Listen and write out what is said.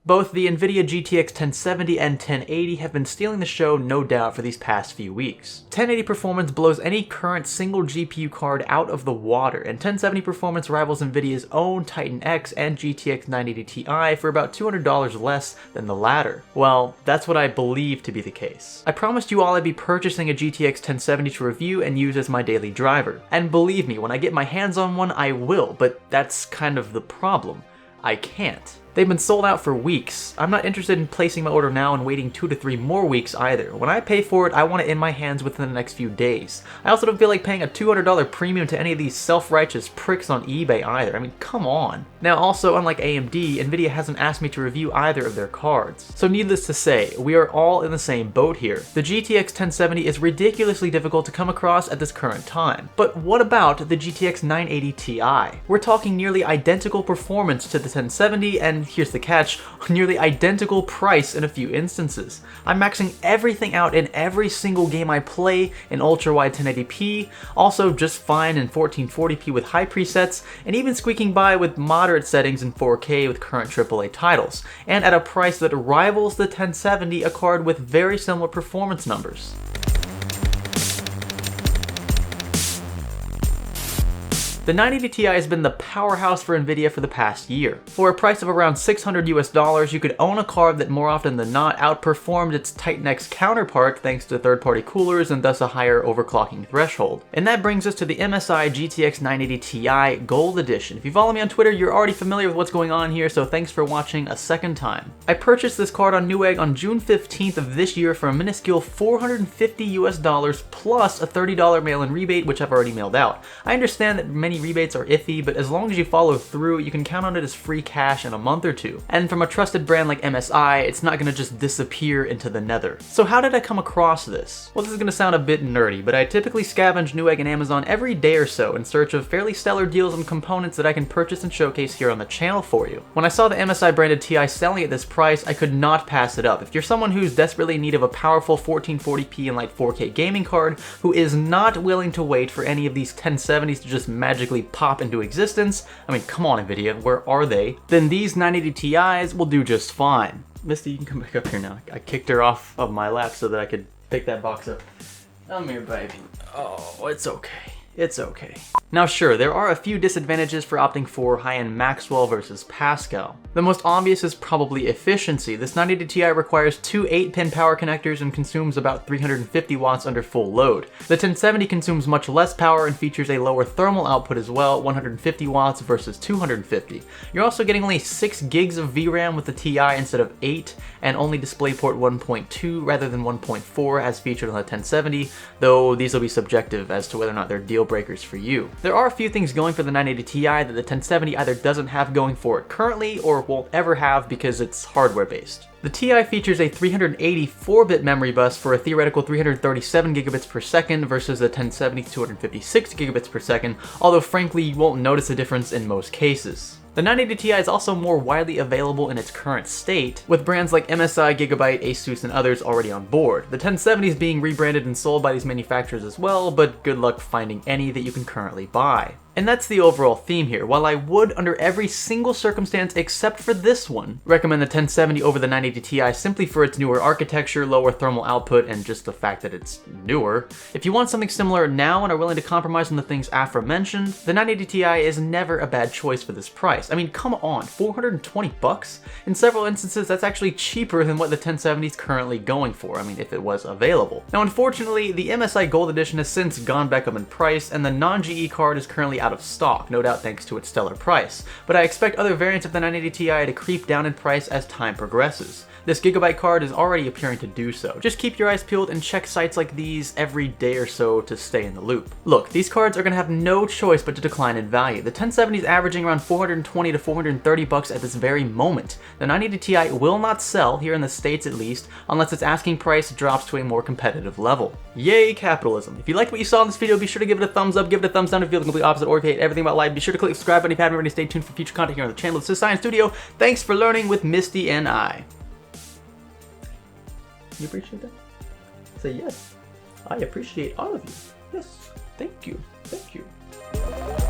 Both the NVIDIA GTX 1070 and 1080 have been stealing the show, no doubt, for these past few weeks. 1080 performance blows any current single GPU card out of the water, and 1070 performance rivals NVIDIA's own Titan X and GTX 980 Ti for about $200 less than the latter. Well, that's what I believe to be the case. I promised you all I'd be purchasing a GTX 1070 to review and use as my daily driver. And believe me, when I get my hands on one, I will, but that's kind of the problem. I can't. They've been sold out for weeks. I'm not interested in placing my order now and waiting 2 to 3 more weeks either. When I pay for it, I want it in my hands within the next few days. I also don't feel like paying a $200 premium to any of these self-righteous pricks on eBay either. I mean, come on. Now also, unlike AMD, NVIDIA hasn't asked me to review either of their cards. So needless to say, we are all in the same boat here. The GTX 1070 is ridiculously difficult to come across at this current time. But what about the GTX 980 Ti? We're talking nearly identical performance to the 1070 and here's the catch, nearly identical price in a few instances. I'm maxing everything out in every single game I play in ultra-wide 1080p, also just fine in 1440p with high presets, and even squeaking by with moderate settings in 4K with current AAA titles, and at a price that rivals the 1070, a card with very similar performance numbers. The 980 Ti has been the powerhouse for NVIDIA for the past year. For a price of around $600 US, you could own a card that more often than not outperformed its Titan X counterpart thanks to third-party coolers and thus a higher overclocking threshold. And that brings us to the MSI GTX 980 Ti Gold Edition. If you follow me on Twitter, you're already familiar with what's going on here, so thanks for watching a second time. I purchased this card on Newegg on June 15th of this year for a minuscule $450 US plus a $30 mail-in rebate, which I've already mailed out. I understand that many rebates are iffy, but as long as you follow through, you can count on it as free cash in a month or two. And from a trusted brand like MSI, it's not gonna just disappear into the nether. So how did I come across this? Well, this is gonna sound a bit nerdy, but I typically scavenge Newegg and Amazon every day or so in search of fairly stellar deals on components that I can purchase and showcase here on the channel for you. When I saw the MSI branded Ti selling at this price, I could not pass it up. If you're someone who's desperately in need of a powerful 1440p and light 4K gaming card, who is not willing to wait for any of these 1070s to just magically pop into existence, I mean, come on NVIDIA, where are they? Then these 980 Ti's will do just fine. Misty, you can come back up here now. I kicked her off of my lap so that I could pick that box up. Come here, baby. Oh, it's okay. It's okay. Now sure, there are a few disadvantages for opting for high-end Maxwell versus Pascal. The most obvious is probably efficiency. This 980 Ti requires 2 8-pin power connectors and consumes about 350 watts under full load. The 1070 consumes much less power and features a lower thermal output as well, 150 watts versus 250. You're also getting only 6 gigs of VRAM with the Ti instead of 8, and only DisplayPort 1.2 rather than 1.4 as featured on the 1070, though these will be subjective as to whether or not they're deal breakers for you. There are a few things going for the 980 Ti that the 1070 either doesn't have going for it currently or won't ever have because it's hardware based. The Ti features a 384-bit memory bus for a theoretical 337 gigabits per second versus the 1070's 256 gigabits per second, although frankly you won't notice a difference in most cases. The 980 Ti is also more widely available in its current state, with brands like MSI, Gigabyte, Asus, and others already on board. The 1070 is being rebranded and sold by these manufacturers as well, but good luck finding any that you can currently buy. And that's the overall theme here. While I would, under every single circumstance except for this one, recommend the 1070 over the 980 Ti simply for its newer architecture, lower thermal output, and just the fact that it's newer. If you want something similar now and are willing to compromise on the things aforementioned, the 980 Ti is never a bad choice for this price. I mean, come on, 420 bucks? In several instances, that's actually cheaper than what the 1070 is currently going for, I mean, if it was available. Now, unfortunately, the MSI Gold Edition has since gone back up in price, and the non-GE card is currently out of stock, no doubt thanks to its stellar price, but I expect other variants of the 980 Ti to creep down in price as time progresses. This Gigabyte card is already appearing to do so. Just keep your eyes peeled and check sites like these every day or so to stay in the loop. Look, these cards are going to have no choice but to decline in value. The 1070 is averaging around 420 to 430 bucks at this very moment. The 980 Ti will not sell, here in the States at least, unless its asking price drops to a more competitive level. Yay, capitalism. If you liked what you saw in this video, be sure to give it a thumbs up, give it a thumbs down if you feel the complete opposite or hate everything about life. Be sure to click the subscribe button if you haven't already. Stay tuned for future content here on the channel. This is Science Studio. Thanks for learning with Misty and I. You appreciate that? Say yes. I appreciate all of you. Yes. Thank you. Thank you.